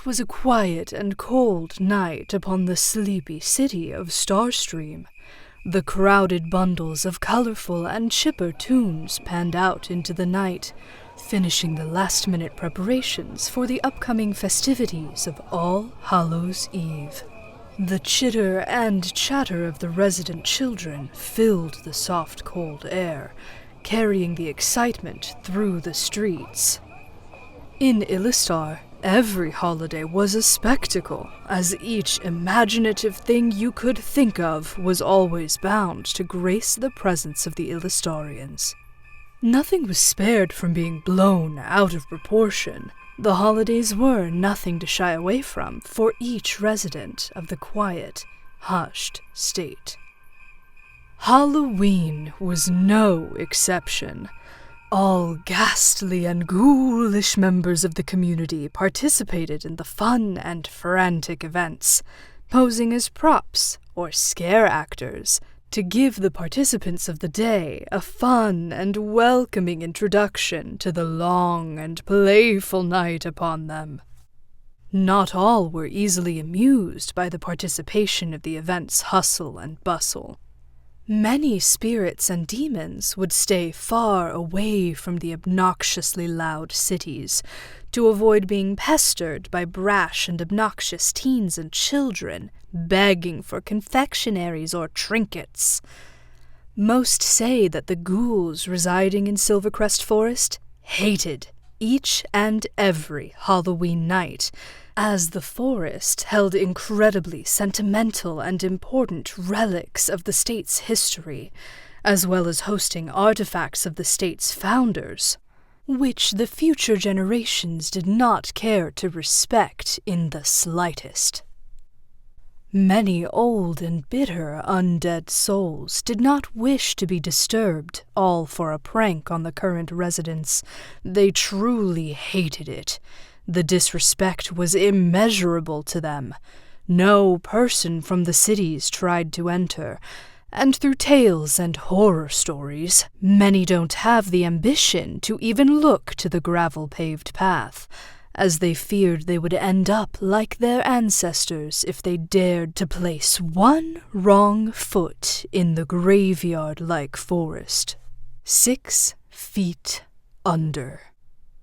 It was a quiet and cold night upon the sleepy city of Starstream. The crowded bundles of colorful and chipper tunes panned out into the night, finishing the last-minute preparations for the upcoming festivities of All Hallows' Eve. The chitter and chatter of the resident children filled the soft, cold air, carrying the excitement through the streets. In Illustar, every holiday was a spectacle, as each imaginative thing you could think of was always bound to grace the presence of the Illustarians. Nothing was spared from being blown out of proportion. The holidays were nothing to shy away from for each resident of the quiet, hushed state. Halloween was no exception. All ghastly and ghoulish members of the community participated in the fun and frantic events, posing as props or scare actors to give the participants of the day a fun and welcoming introduction to the long and playful night upon them. Not all were easily amused by the participation of the event's hustle and bustle. Many spirits and demons would stay far away from the obnoxiously loud cities to avoid being pestered by brash and obnoxious teens and children begging for confectionaries or trinkets. Most say that the ghouls residing in Silvercrest Forest hated each and every Halloween night, as the forest held incredibly sentimental and important relics of the state's history, as well as hosting artifacts of the state's founders, which the future generations did not care to respect in the slightest. Many old and bitter undead souls did not wish to be disturbed, all for a prank on the current residents. They truly hated it. The disrespect was immeasurable to them. No person from the cities tried to enter, and through tales and horror stories, many don't have the ambition to even look to the gravel-paved path, as they feared they would end up like their ancestors if they dared to place one wrong foot in the graveyard-like forest, 6 feet under.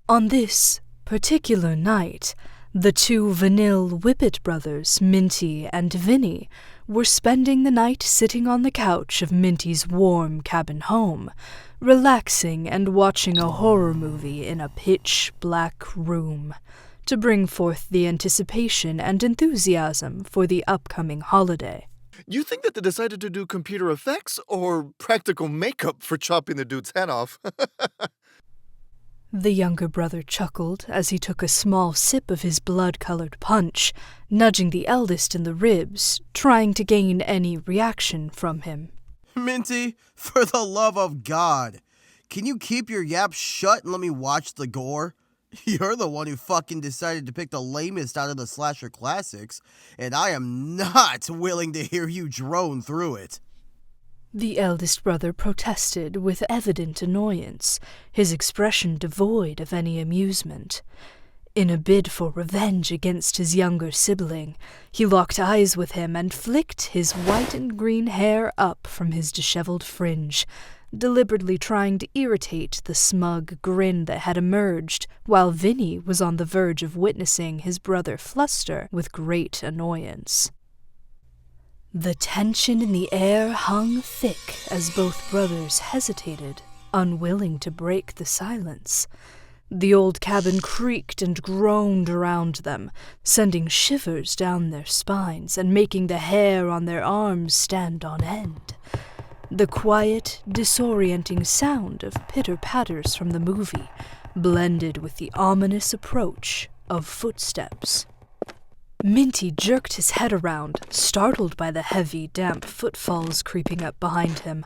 On this particular night, the two Vanille Whippet brothers, Minty and Vinny, were spending the night sitting on the couch of Minty's warm cabin home, relaxing and watching a horror movie in a pitch-black room, to bring forth the anticipation and enthusiasm for the upcoming holiday. You think that they decided to do computer effects or practical makeup for chopping the dude's head off? The younger brother chuckled as he took a small sip of his blood-colored punch, nudging the eldest in the ribs, trying to gain any reaction from him. Minty, for the love of God, can you keep your yap shut and let me watch the gore? You're the one who fucking decided to pick the lamest out of the slasher classics, and I am not willing to hear you drone through it. The eldest brother protested with evident annoyance, his expression devoid of any amusement. In a bid for revenge against his younger sibling, he locked eyes with him and flicked his white and green hair up from his disheveled fringe, deliberately trying to irritate the smug grin that had emerged while Vinny was on the verge of witnessing his brother fluster with great annoyance. The tension in the air hung thick as both brothers hesitated, unwilling to break the silence. The old cabin creaked and groaned around them, sending shivers down their spines and making the hair on their arms stand on end. The quiet, disorienting sound of pitter-patters from the movie blended with the ominous approach of footsteps. Minty jerked his head around, startled by the heavy, damp footfalls creeping up behind him.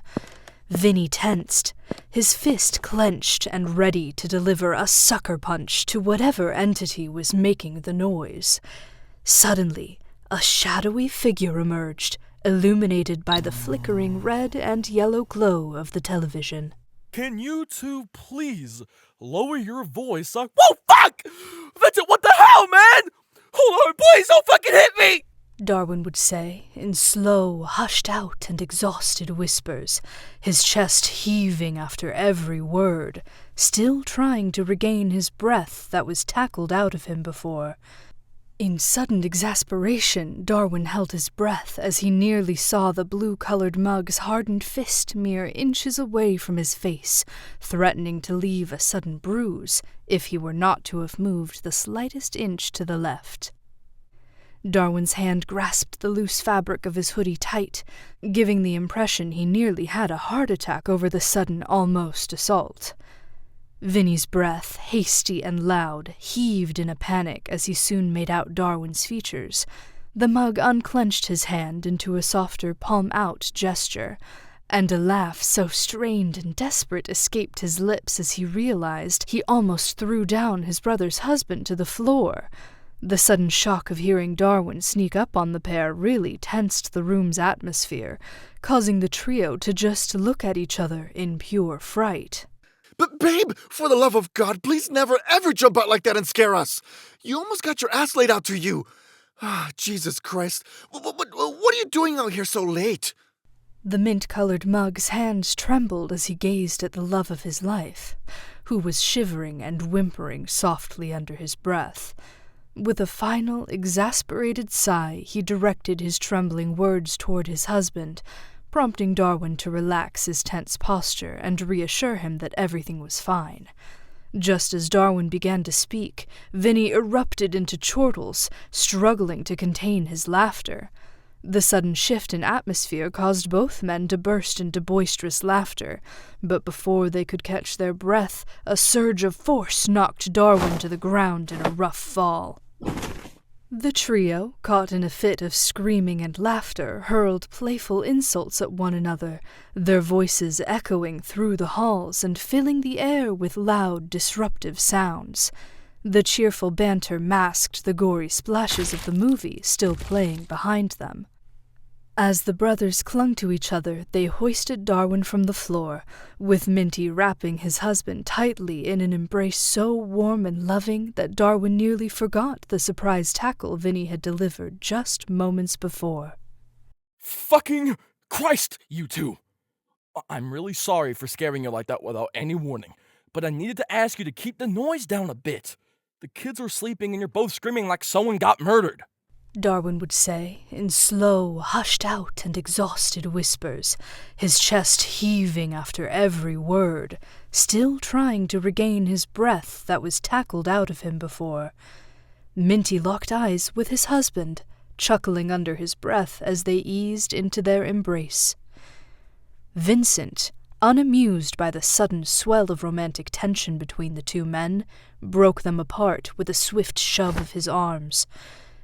Vinny tensed, his fist clenched and ready to deliver a sucker punch to whatever entity was making the noise. Suddenly, a shadowy figure emerged, illuminated by the flickering red and yellow glow of the television. Can you two please lower your voice? Whoa, fuck! Vincent, what the hell, man? Hold on, please don't fucking hit me! Darwin would say, in slow, hushed-out and exhausted whispers, his chest heaving after every word, still trying to regain his breath that was tackled out of him before. In sudden exasperation, Darwin held his breath as he nearly saw the blue-colored mug's hardened fist mere inches away from his face, threatening to leave a sudden bruise if he were not to have moved the slightest inch to the left. Darwin's hand grasped the loose fabric of his hoodie tight, giving the impression he nearly had a heart attack over the sudden almost assault. Vinny's breath, hasty and loud, heaved in a panic as he soon made out Darwin's features. The mug unclenched his hand into a softer palm-out gesture, and a laugh so strained and desperate escaped his lips as he realized he almost threw down his brother's husband to the floor. The sudden shock of hearing Darwin sneak up on the pair really tensed the room's atmosphere, causing the trio to just look at each other in pure fright. But babe, for the love of God, please never ever jump out like that and scare us. You almost got your ass laid out to you. Ah, Jesus Christ. What are you doing out here so late? The mint-colored mug's hands trembled as he gazed at the love of his life, who was shivering and whimpering softly under his breath. With a final, exasperated sigh, he directed his trembling words toward his husband, prompting Darwin to relax his tense posture and reassure him that everything was fine. Just as Darwin began to speak, Vinny erupted into chortles, struggling to contain his laughter. The sudden shift in atmosphere caused both men to burst into boisterous laughter, but before they could catch their breath, a surge of force knocked Darwin to the ground in a rough fall. The trio, caught in a fit of screaming and laughter, hurled playful insults at one another, their voices echoing through the halls and filling the air with loud, disruptive sounds. The cheerful banter masked the gory splashes of the movie still playing behind them. As the brothers clung to each other, they hoisted Darwin from the floor, with Minty wrapping his husband tightly in an embrace so warm and loving that Darwin nearly forgot the surprise tackle Vinny had delivered just moments before. Fucking Christ, you two! I'm really sorry for scaring you like that without any warning, but I needed to ask you to keep the noise down a bit. The kids are sleeping and you're both screaming like someone got murdered. Darwin would say, in slow, hushed-out and exhausted whispers, his chest heaving after every word, still trying to regain his breath that was tackled out of him before. Minty locked eyes with his husband, chuckling under his breath as they eased into their embrace. Vincent, unamused by the sudden swell of romantic tension between the two men, broke them apart with a swift shove of his arms.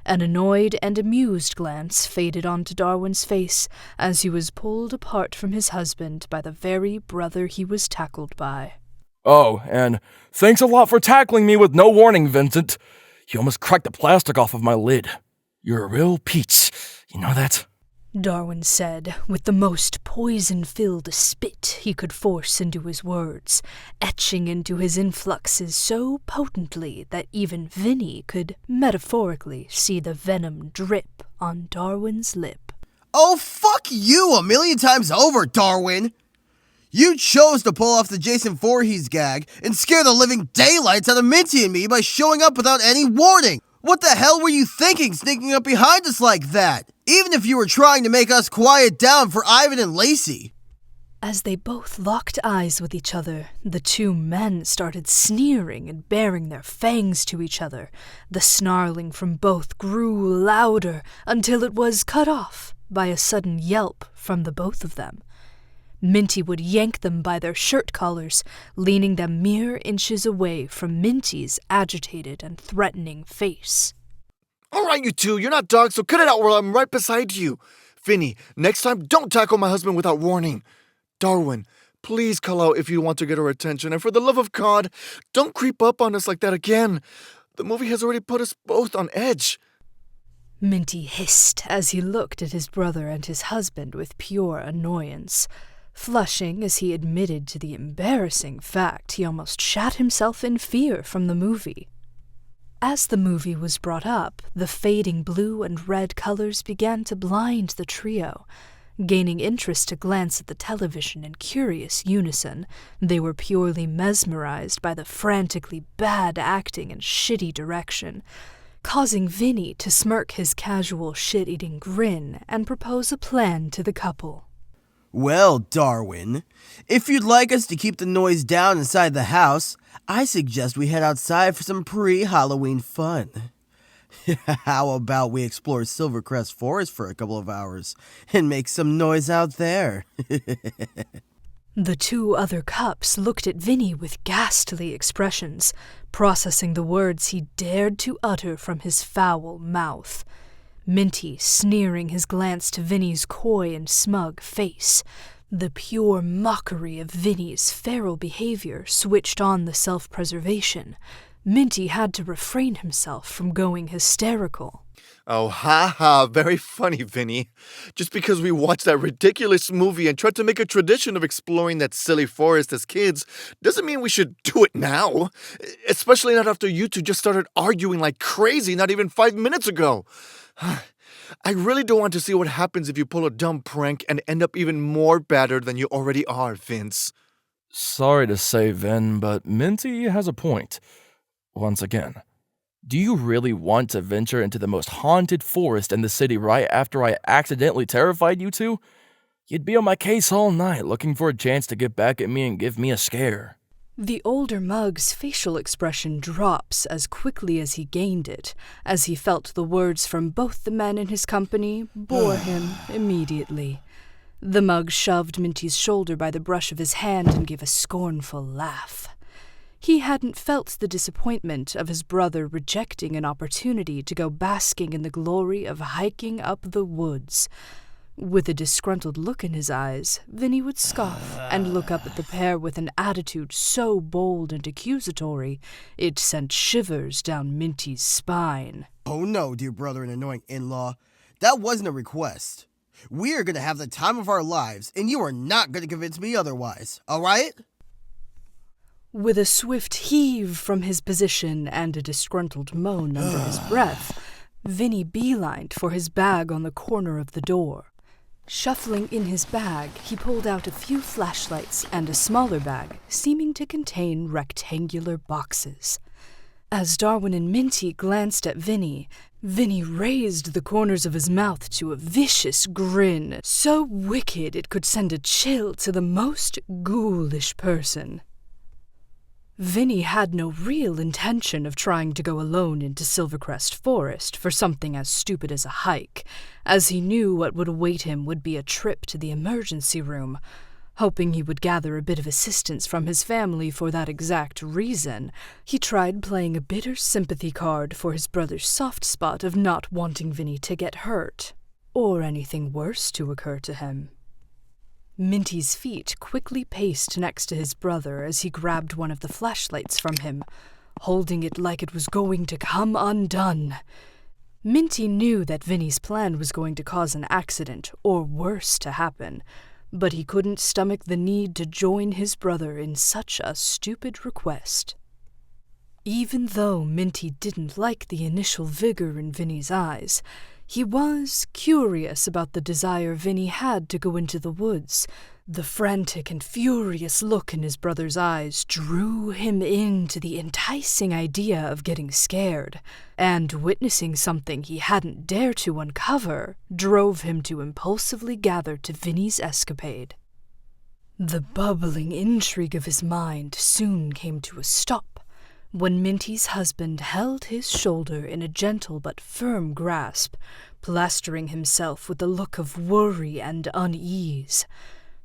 An annoyed and amused glance faded onto Darwin's face as he was pulled apart from his husband by the very brother he was tackled by. Oh, and thanks a lot for tackling me with no warning, Vincent. You almost cracked the plastic off of my lid. You're a real peach, you know that? Darwin said, with the most poison-filled spit he could force into his words, etching into his influxes so potently that even Vinny could metaphorically see the venom drip on Darwin's lip. Oh, fuck you 1,000,000 times over, Darwin! You chose to pull off the Jason Voorhees gag and scare the living daylights out of Minty and me by showing up without any warning! What the hell were you thinking sneaking up behind us like that? Even if you were trying to make us quiet down for Ivan and Lacey. As they both locked eyes with each other, the two men started sneering and baring their fangs to each other. The snarling from both grew louder until it was cut off by a sudden yelp from the both of them. Minty would yank them by their shirt collars, leaning them mere inches away from Minty's agitated and threatening face. All right, you two, you're not dogs, so cut it out while I'm right beside you. Vinny, next time, don't tackle my husband without warning. Darwin, please call out if you want to get our attention, and for the love of God, don't creep up on us like that again. The movie has already put us both on edge. Minty hissed as he looked at his brother and his husband with pure annoyance, flushing as he admitted to the embarrassing fact he almost shat himself in fear from the movie. As the movie was brought up, the fading blue and red colors began to blind the trio. Gaining interest to glance at the television in curious unison, they were purely mesmerized by the frantically bad acting and shitty direction, causing Vinny to smirk his casual shit-eating grin and propose a plan to the couple. Well, Darwin, if you'd like us to keep the noise down inside the house, I suggest we head outside for some pre-Halloween fun. How about we explore Silvercrest Forest for a couple of hours and make some noise out there? The two other cups looked at Vinny with ghastly expressions, processing the words he dared to utter from his foul mouth. Minty sneering his glance to Vinny's coy and smug face. The pure mockery of Vinny's feral behavior switched on the self-preservation. Minty had to refrain himself from going hysterical. Oh, ha, very funny, Vinny. Just because we watched that ridiculous movie and tried to make a tradition of exploring that silly forest as kids doesn't mean we should do it now. Especially not after you two just started arguing like crazy not even 5 minutes ago. I really don't want to see what happens if you pull a dumb prank and end up even more battered than you already are, Vince. Sorry to say, Vin, but Minty has a point. Once again, do you really want to venture into the most haunted forest in the city right after I accidentally terrified you two? You'd be on my case all night looking for a chance to get back at me and give me a scare. The older mug's facial expression drops as quickly as he gained it, as he felt the words from both the men in his company bore him immediately. The mug shoved Minty's shoulder by the brush of his hand and gave a scornful laugh. He hadn't felt the disappointment of his brother rejecting an opportunity to go basking in the glory of hiking up the woods. With a disgruntled look in his eyes, Vinny would scoff and look up at the pair with an attitude so bold and accusatory it sent shivers down Minty's spine. Oh no, dear brother and annoying in-law. That wasn't a request. We are going to have the time of our lives, and you are not going to convince me otherwise, alright? With a swift heave from his position and a disgruntled moan under his breath, Vinny beelined for his bag on the corner of the door. Shuffling in his bag, he pulled out a few flashlights and a smaller bag, seeming to contain rectangular boxes. As Darwin and Minty glanced at Vinny, Vinny raised the corners of his mouth to a vicious grin, so wicked it could send a chill to the most ghoulish person. Vinny had no real intention of trying to go alone into Silvercrest Forest for something as stupid as a hike, as he knew what would await him would be a trip to the emergency room. Hoping he would gather a bit of assistance from his family for that exact reason, he tried playing a bitter sympathy card for his brother's soft spot of not wanting Vinny to get hurt, or anything worse to occur to him. Minty's feet quickly paced next to his brother as he grabbed one of the flashlights from him, holding it like it was going to come undone. Minty knew that Vinny's plan was going to cause an accident, or worse, to happen, but he couldn't stomach the need to join his brother in such a stupid request. Even though Minty didn't like the initial vigor in Vinny's eyes, he was curious about the desire Vinny had to go into the woods. The frantic and furious look in his brother's eyes drew him into the enticing idea of getting scared, and witnessing something he hadn't dared to uncover drove him to impulsively gather to Vinny's escapade. The bubbling intrigue of his mind soon came to a stop when Minty's husband held his shoulder in a gentle but firm grasp, plastering himself with a look of worry and unease.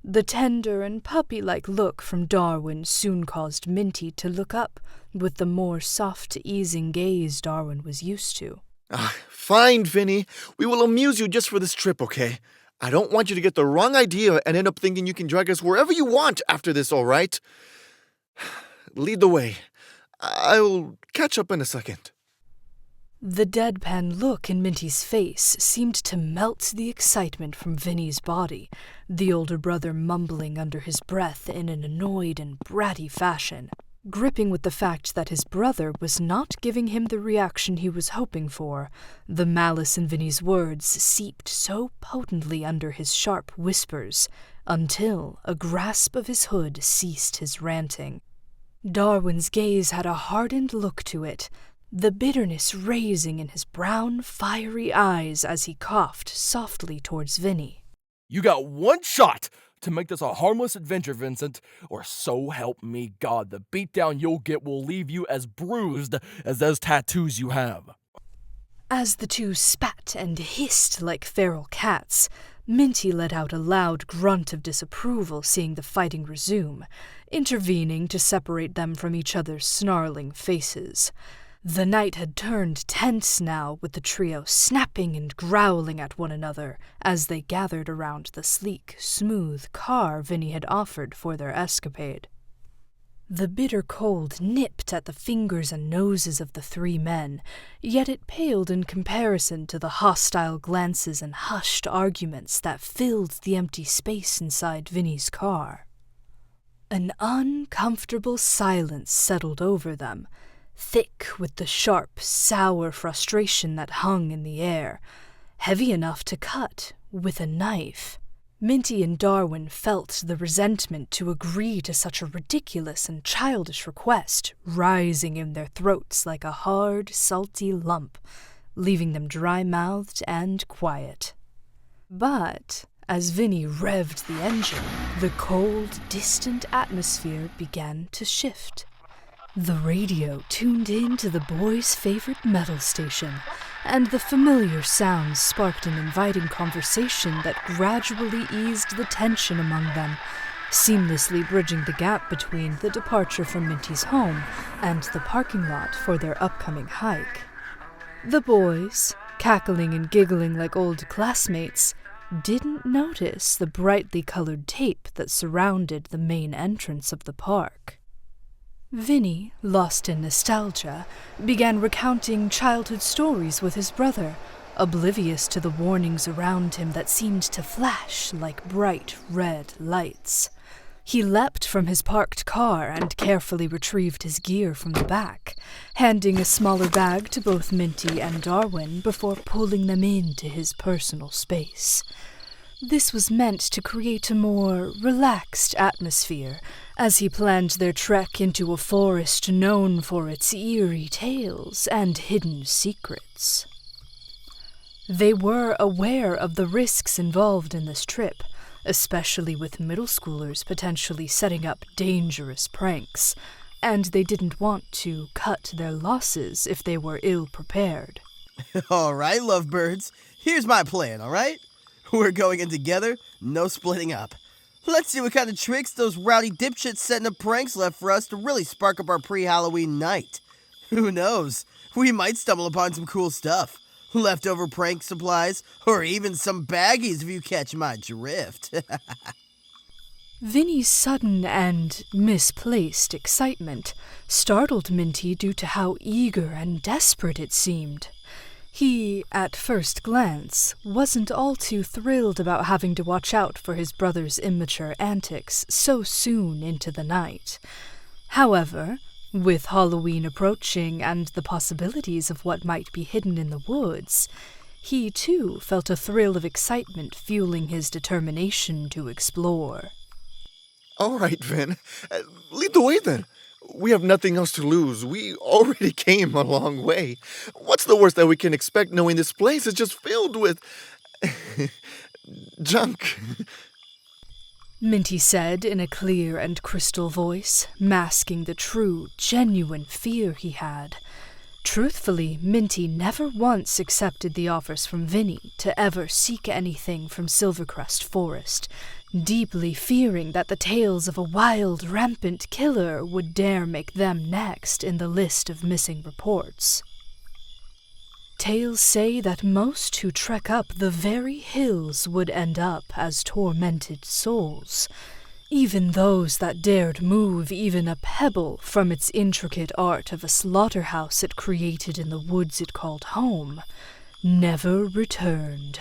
The tender and puppy-like look from Darwin soon caused Minty to look up with the more soft, easing gaze Darwin was used to. Fine, Vinny. We will amuse you just for this trip, okay? I don't want you to get the wrong idea and end up thinking you can drag us wherever you want after this, all right? Lead the way. I'll catch up in a second. The deadpan look in Minty's face seemed to melt the excitement from Vinny's body, the older brother mumbling under his breath in an annoyed and bratty fashion. Gripping with the fact that his brother was not giving him the reaction he was hoping for, the malice in Vinny's words seeped so potently under his sharp whispers until a grasp of his hood ceased his ranting. Darwin's gaze had a hardened look to it, the bitterness raising in his brown, fiery eyes as he coughed softly towards Vinny. You got one shot to make this a harmless adventure, Vincent, or so help me God, the beatdown you'll get will leave you as bruised as those tattoos you have. As the two spat and hissed like feral cats, Minty let out a loud grunt of disapproval seeing the fighting resume, intervening to separate them from each other's snarling faces. The night had turned tense now, with the trio snapping and growling at one another as they gathered around the sleek, smooth car Vinny had offered for their escapade. The bitter cold nipped at the fingers and noses of the three men, yet it paled in comparison to the hostile glances and hushed arguments that filled the empty space inside Vinny's car. An uncomfortable silence settled over them, thick with the sharp, sour frustration that hung in the air, heavy enough to cut with a knife. Minty and Darwin felt the resentment to agree to such a ridiculous and childish request rising in their throats like a hard, salty lump, leaving them dry-mouthed and quiet. But as Vinny revved the engine, the cold, distant atmosphere began to shift. The radio tuned in to the boys' favorite metal station, and the familiar sounds sparked an inviting conversation that gradually eased the tension among them, seamlessly bridging the gap between the departure from Minty's home and the parking lot for their upcoming hike. The boys, cackling and giggling like old classmates, didn't notice the brightly colored tape that surrounded the main entrance of the park. Vinny, lost in nostalgia, began recounting childhood stories with his brother, oblivious to the warnings around him that seemed to flash like bright red lights. He leapt from his parked car and carefully retrieved his gear from the back, handing a smaller bag to both Minty and Darwin before pulling them into his personal space. This was meant to create a more relaxed atmosphere, as he planned their trek into a forest known for its eerie tales and hidden secrets. They were aware of the risks involved in this trip, especially with middle schoolers potentially setting up dangerous pranks, and they didn't want to cut their losses if they were ill-prepared. All right, lovebirds. Here's my plan, all right? We're going in together, no splitting up. Let's see what kind of tricks those rowdy dipshits setting up pranks left for us to really spark up our pre-Halloween night. Who knows? We might stumble upon some cool stuff. Leftover prank supplies, or even some baggies if you catch my drift. Vinny's sudden and misplaced excitement startled Minty due to how eager and desperate it seemed. He, at first glance, wasn't all too thrilled about having to watch out for his brother's immature antics so soon into the night. However, with Halloween approaching and the possibilities of what might be hidden in the woods, he too felt a thrill of excitement fueling his determination to explore. All right, Vin. Lead the way then. We have nothing else to lose. We already came a long way. What's the worst that we can expect knowing this place is just filled with junk? Minty said in a clear and crystal voice, masking the true, genuine fear he had. Truthfully, Minty never once accepted the offers from Vinny to ever seek anything from Silvercrest Forest, deeply fearing that the tales of a wild, rampant killer would dare make them next in the list of missing reports. Tales say that most who trek up the very hills would end up as tormented souls. Even those that dared move even a pebble from its intricate art of a slaughterhouse it created in the woods it called home never returned.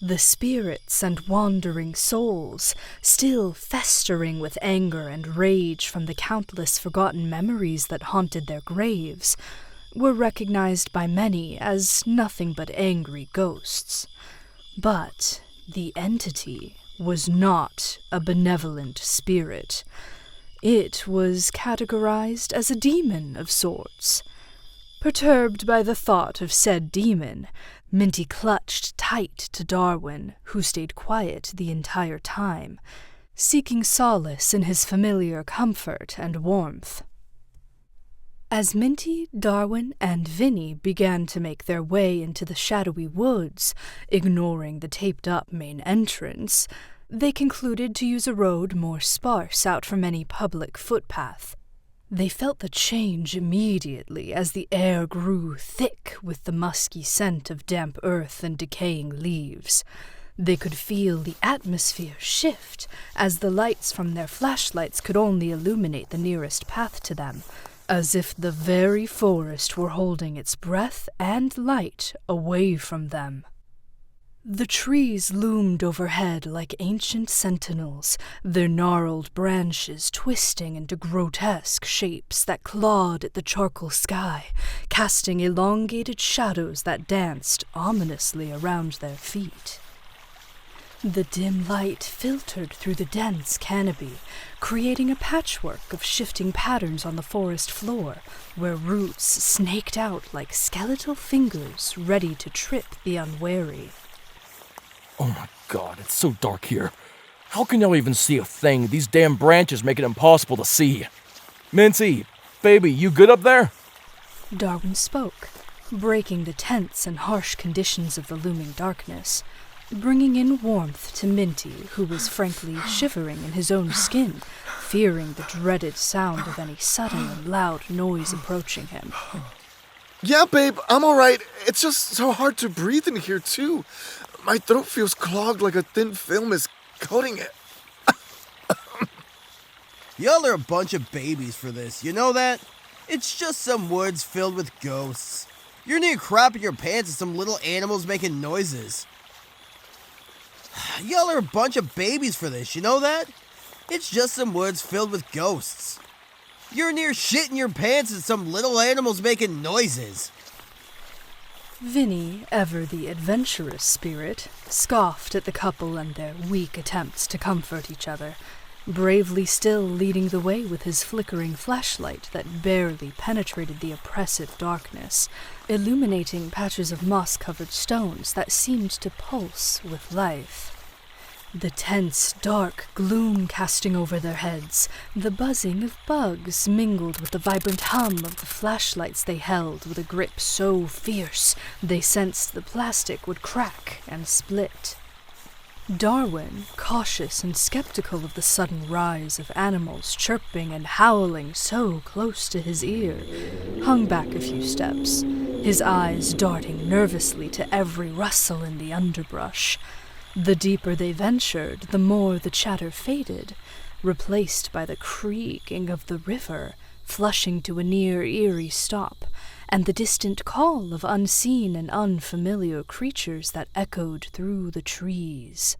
The spirits and wandering souls, still festering with anger and rage from the countless forgotten memories that haunted their graves, were recognized by many as nothing but angry ghosts. But the entity was not a benevolent spirit. It was categorized as a demon of sorts. Perturbed by the thought of said demon, Minty clutched tight to Darwin, who stayed quiet the entire time, seeking solace in his familiar comfort and warmth. As Minty, Darwin, and Vinny began to make their way into the shadowy woods, ignoring the taped-up main entrance, they concluded to use a road more sparse out from any public footpath. They felt the change immediately as the air grew thick with the musky scent of damp earth and decaying leaves. They could feel the atmosphere shift as the lights from their flashlights could only illuminate the nearest path to them, as if the very forest were holding its breath and light away from them. The trees loomed overhead like ancient sentinels, their gnarled branches twisting into grotesque shapes that clawed at the charcoal sky, casting elongated shadows that danced ominously around their feet. The dim light filtered through the dense canopy, creating a patchwork of shifting patterns on the forest floor, where roots snaked out like skeletal fingers ready to trip the unwary. Oh my god, it's so dark here. How can y'all even see a thing? These damn branches make it impossible to see. Minty, baby, you good up there? Darwin spoke, breaking the tense and harsh conditions of the looming darkness, bringing in warmth to Minty, who was frankly shivering in his own skin, fearing the dreaded sound of any sudden and loud noise approaching him. Yeah, babe, I'm alright. It's just so hard to breathe in here, too. My throat feels clogged like a thin film is coating it. Y'all are a bunch of babies for this, you know that? It's just some woods filled with ghosts. You're near crapping your pants and some little animals making noises. Y'all are a bunch of babies for this, you know that? It's just some woods filled with ghosts. You're near shitting your pants and some little animals making noises. Vinny, ever the adventurous spirit, scoffed at the couple and their weak attempts to comfort each other, bravely still leading the way with his flickering flashlight that barely penetrated the oppressive darkness, illuminating patches of moss-covered stones that seemed to pulse with life. The tense, dark gloom casting over their heads, the buzzing of bugs mingled with the vibrant hum of the flashlights they held with a grip so fierce they sensed the plastic would crack and split. Darwin, cautious and skeptical of the sudden rise of animals chirping and howling so close to his ear, hung back a few steps, his eyes darting nervously to every rustle in the underbrush. The deeper they ventured, the more the chatter faded, replaced by the creaking of the river, flushing to a near eerie stop, and the distant call of unseen and unfamiliar creatures that echoed through the trees.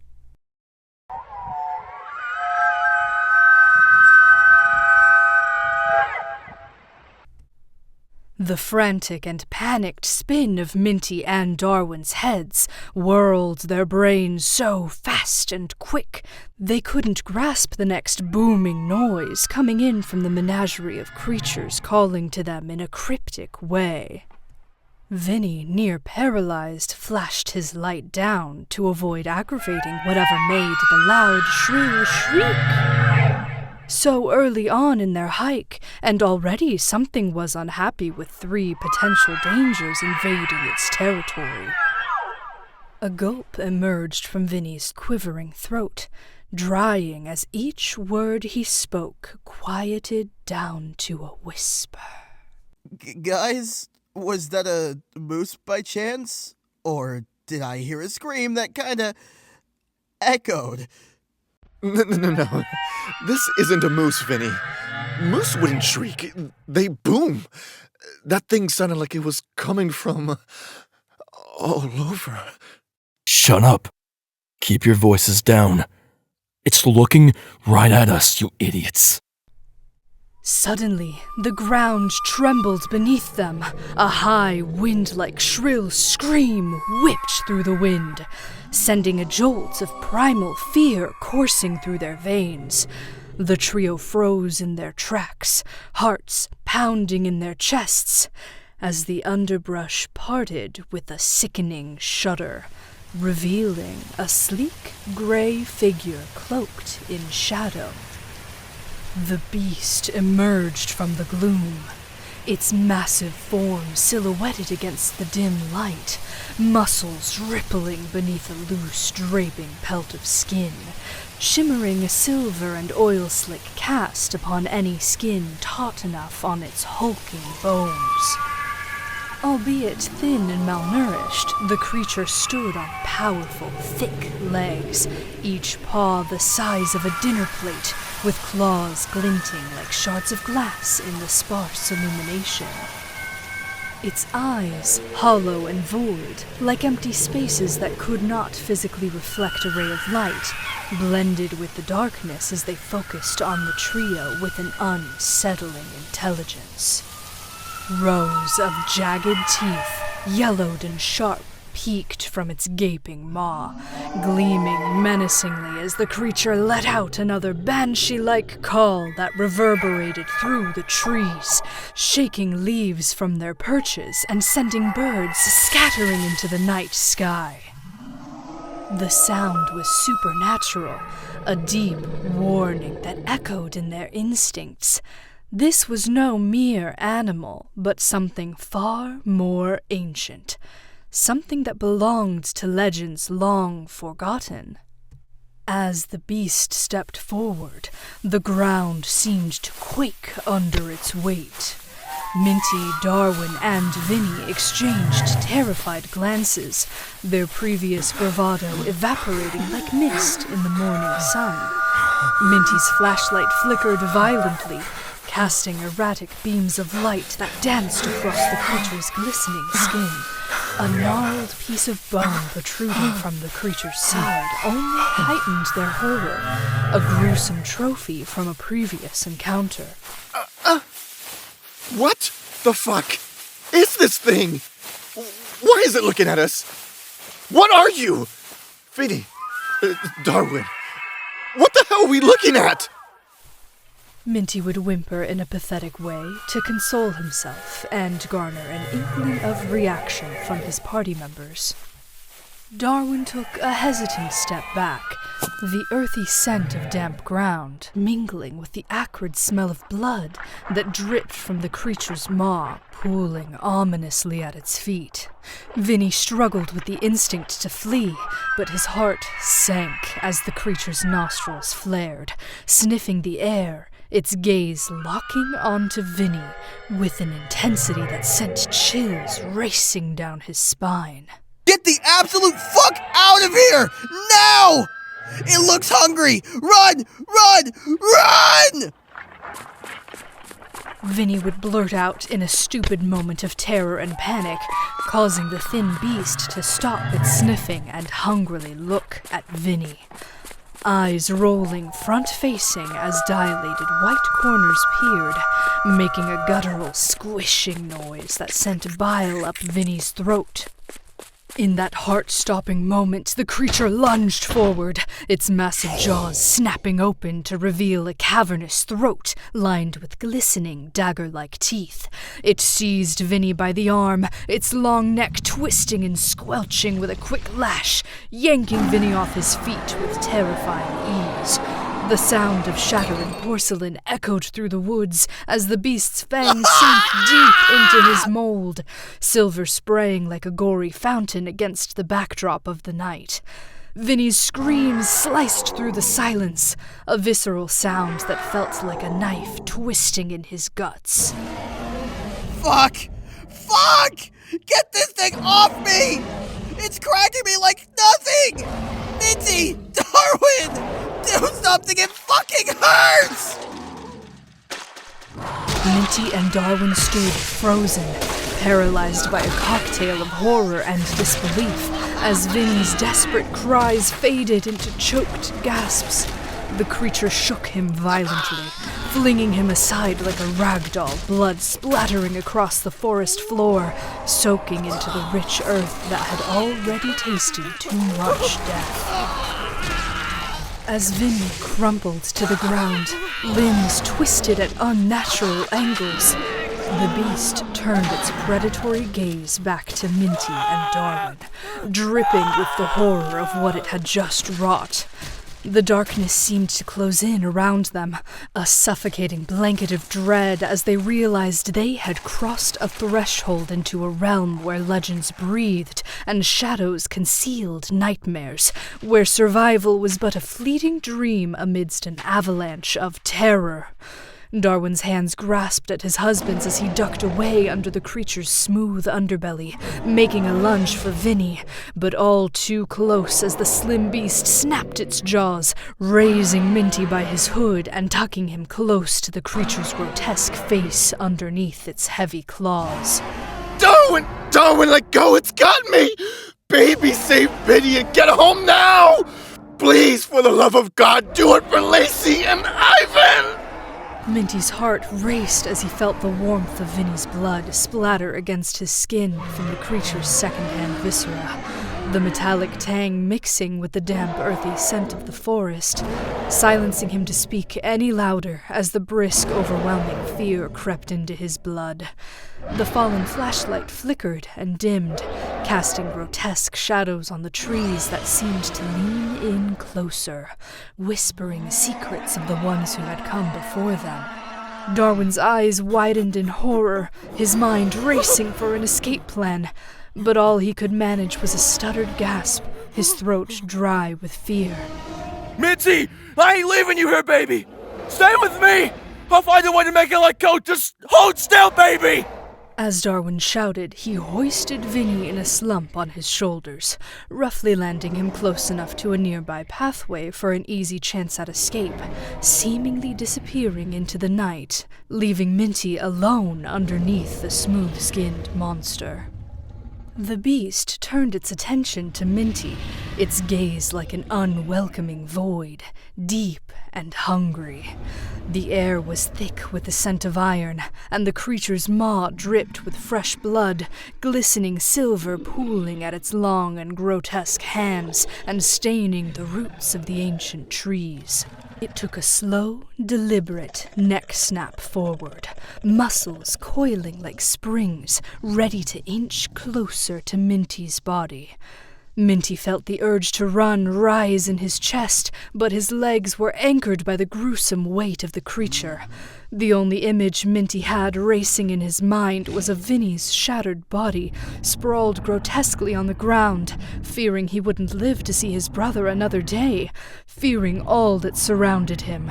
The frantic and panicked spin of Minty and Darwin's heads whirled their brains so fast and quick they couldn't grasp the next booming noise coming in from the menagerie of creatures calling to them in a cryptic way. Vinny, near paralyzed, flashed his light down to avoid aggravating whatever made the loud, shrill shriek. So early on in their hike, and already something was unhappy with 3 potential dangers invading its territory. A gulp emerged from Vinny's quivering throat, drying as each word he spoke quieted down to a whisper. Guys, was that a moose by chance? Or did I hear a scream that kinda echoed? No. This isn't a moose, Vinny. Moose wouldn't shriek. They boom. That thing sounded like it was coming from all over. Shut up. Keep your voices down. It's looking right at us, you idiots. Suddenly, the ground trembled beneath them. A high, wind-like shrill scream whipped through the wind, sending a jolt of primal fear coursing through their veins. The trio froze in their tracks, hearts pounding in their chests, as the underbrush parted with a sickening shudder, revealing a sleek, gray figure cloaked in shadow. The beast emerged from the gloom, its massive form silhouetted against the dim light, muscles rippling beneath a loose, draping pelt of skin, shimmering a silver and oil-slick cast upon any skin taut enough on its hulking bones. Albeit thin and malnourished, the creature stood on powerful, thick legs, each paw the size of a dinner plate, with claws glinting like shards of glass in the sparse illumination. Its eyes, hollow and void, like empty spaces that could not physically reflect a ray of light, blended with the darkness as they focused on the trio with an unsettling intelligence. Rows of jagged teeth, yellowed and sharp, peeked from its gaping maw, gleaming menacingly as the creature let out another banshee-like call that reverberated through the trees, shaking leaves from their perches and sending birds scattering into the night sky. The sound was supernatural, a deep warning that echoed in their instincts. This was no mere animal, but something far more ancient, something that belonged to legends long forgotten. As the beast stepped forward, the ground seemed to quake under its weight. Minty, Darwin, and Vinny exchanged terrified glances, their previous bravado evaporating like mist in the morning sun. Minty's flashlight flickered violently, casting erratic beams of light that danced across the creature's glistening skin. A gnarled piece of bone protruding from the creature's side only heightened their horror, a gruesome trophy from a previous encounter. What the fuck is this thing? Why is it looking at us? What are you? Vinny, Darwin, what the hell are we looking at? Minty would whimper in a pathetic way to console himself and garner an inkling of reaction from his party members. Darwin took a hesitant step back, the earthy scent of damp ground mingling with the acrid smell of blood that dripped from the creature's maw, pooling ominously at its feet. Vinny struggled with the instinct to flee, but his heart sank as the creature's nostrils flared, sniffing the air, its gaze locking onto Vinny with an intensity that sent chills racing down his spine. Get the absolute fuck out of here! Now! It looks hungry! Run! Run! Run! Vinny would blurt out in a stupid moment of terror and panic, causing the thin beast to stop its sniffing and hungrily look at Vinny. Eyes rolling front-facing as dilated white corners peered, making a guttural squishing noise that sent bile up Vinny's throat. In that heart-stopping moment, the creature lunged forward, its massive jaws snapping open to reveal a cavernous throat lined with glistening dagger-like teeth. It seized Vinny by the arm, its long neck twisting and squelching with a quick lash, yanking Vinny off his feet with terrifying ease. The sound of shattering porcelain echoed through the woods as the beast's fangs sank deep into his mold, silver spraying like a gory fountain against the backdrop of the night. Vinny's screams sliced through the silence, a visceral sound that felt like a knife twisting in his guts. Fuck! Fuck! Get this thing off me! It's cracking me like nothing! Minty! Darwin! Do something! It fucking hurts! Minty and Darwin stood frozen, paralyzed by a cocktail of horror and disbelief, As Vinny's desperate cries faded into choked gasps, the creature shook him violently, flinging him aside like a rag doll, blood splattering across the forest floor, soaking into the rich earth that had already tasted too much death. As Vinny crumpled to the ground, limbs twisted at unnatural angles, the beast turned its predatory gaze back to Minty and Darwin, dripping with the horror of what it had just wrought. The darkness seemed to close in around them, a suffocating blanket of dread as they realized they had crossed a threshold into a realm where legends breathed and shadows concealed nightmares, where survival was but a fleeting dream amidst an avalanche of terror. Darwin's hands grasped at his husband's as he ducked away under the creature's smooth underbelly, making a lunge for Vinny, but all too close as the slim beast snapped its jaws, raising Minty by his hood and tucking him close to the creature's grotesque face underneath its heavy claws. Darwin! Darwin, let go! It's got me! Baby, save Vinny and get home now! Please, for the love of God, do it for Lacey and Ivan! Minty's heart raced as he felt the warmth of Vinny's blood splatter against his skin from the creature's second-hand viscera, the metallic tang mixing with the damp, earthy scent of the forest, silencing him to speak any louder as the brisk, overwhelming fear crept into his blood. The fallen flashlight flickered and dimmed, casting grotesque shadows on the trees that seemed to lean in closer, whispering secrets of the ones who had come before them. Darwin's eyes widened in horror, his mind racing for an escape plan, but all he could manage was a stuttered gasp, his throat dry with fear. Minty! I ain't leaving you here, baby! Stay with me! I'll find a way to make it let go! Just hold still, baby! As Darwin shouted, he hoisted Vinny in a slump on his shoulders, roughly landing him close enough to a nearby pathway for an easy chance at escape, seemingly disappearing into the night, leaving Minty alone underneath the smooth-skinned monster. The beast turned its attention to Minty, its gaze like an unwelcoming void, deep and hungry. The air was thick with the scent of iron, and the creature's maw dripped with fresh blood, glistening silver pooling at its long and grotesque hands and staining the roots of the ancient trees. It took a slow, deliberate neck snap forward, muscles coiling like springs, ready to inch closer to Minty's body. Minty felt the urge to run rise in his chest, but his legs were anchored by the gruesome weight of the creature. The only image Minty had racing in his mind was of Vinny's shattered body, sprawled grotesquely on the ground, fearing he wouldn't live to see his brother another day, fearing all that surrounded him.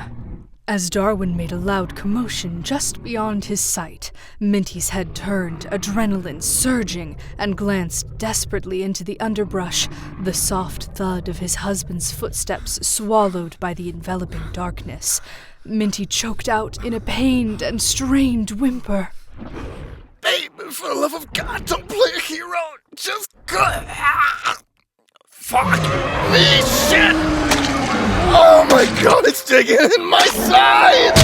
As Darwin made a loud commotion just beyond his sight, Minty's head turned, adrenaline surging, and glanced desperately into the underbrush, the soft thud of his husband's footsteps swallowed by the enveloping darkness. Minty choked out in a pained and strained whimper. Babe, for the love of God, don't play a hero! Just go! Fuck me, shit! Oh my God, it's digging in my side!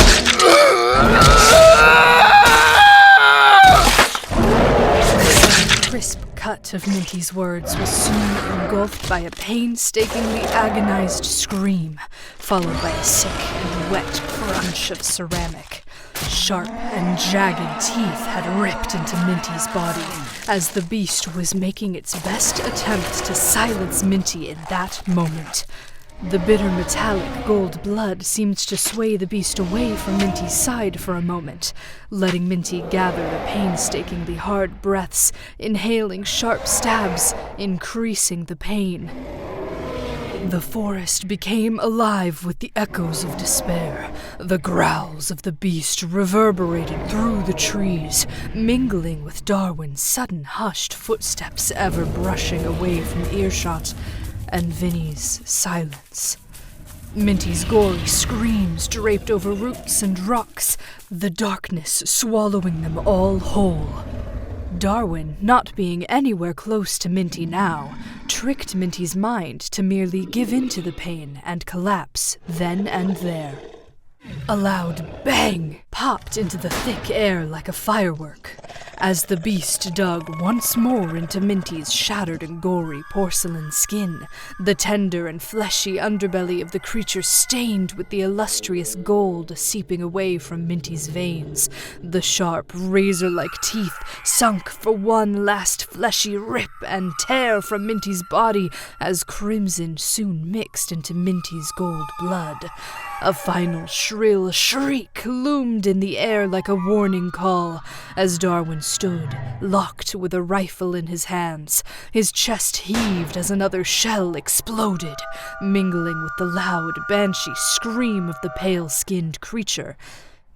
The crisp cut of Minty's words was soon engulfed by a painstakingly agonized scream, followed by a sick and wet crunch of ceramic. Sharp and jagged teeth had ripped into Minty's body as the beast was making its best attempt to silence Minty in that moment. The bitter metallic gold blood seemed to sway the beast away from Minty's side for a moment, letting Minty gather the painstakingly hard breaths, inhaling sharp stabs, increasing the pain. The forest became alive with the echoes of despair. The growls of the beast reverberated through the trees, mingling with Darwin's sudden hushed footsteps ever brushing away from earshot, and Vinny's silence. Minty's gory screams draped over roots and rocks, the darkness swallowing them all whole. Darwin, not being anywhere close to Minty now, tricked Minty's mind to merely give in to the pain and collapse then and there. A loud bang popped into the thick air like a firework, as the beast dug once more into Minty's shattered and gory porcelain skin, the tender and fleshy underbelly of the creature stained with the illustrious gold seeping away from Minty's veins, the sharp, razor-like teeth sunk for one last fleshy rip and tear from Minty's body as crimson soon mixed into Minty's gold blood. A final shrill shriek loomed in the air like a warning call as Darwin stood, locked with a rifle in his hands. His chest heaved as another shell exploded, mingling with the loud, banshee scream of the pale-skinned creature.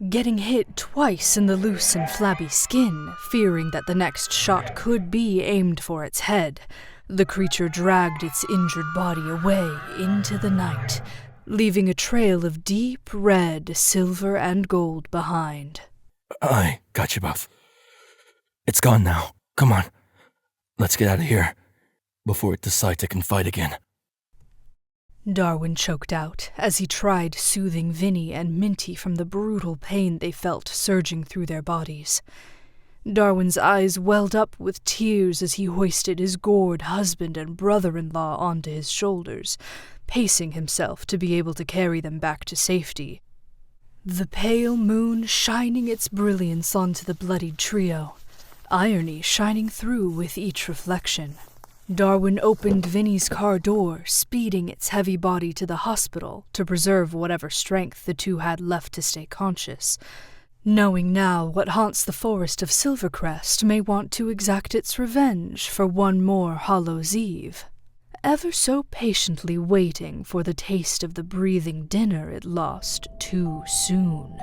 Getting hit twice in the loose and flabby skin, fearing that the next shot could be aimed for its head, the creature dragged its injured body away into the night, leaving a trail of deep red, silver, and gold behind. I got you both. It's gone now. Come on. Let's get out of here before it decides it can fight again. Darwin choked out as he tried soothing Vinny and Minty from the brutal pain they felt surging through their bodies. Darwin's eyes welled up with tears as he hoisted his gored husband and brother-in-law onto his shoulders, pacing himself to be able to carry them back to safety. The pale moon shining its brilliance onto the bloodied trio, irony shining through with each reflection. Darwin opened Vinny's car door, speeding its heavy body to the hospital to preserve whatever strength the two had left to stay conscious, knowing now what haunts the forest of Silvercrest may want to exact its revenge for one more Hallows Eve, ever so patiently waiting for the taste of the breathing dinner it lost too soon.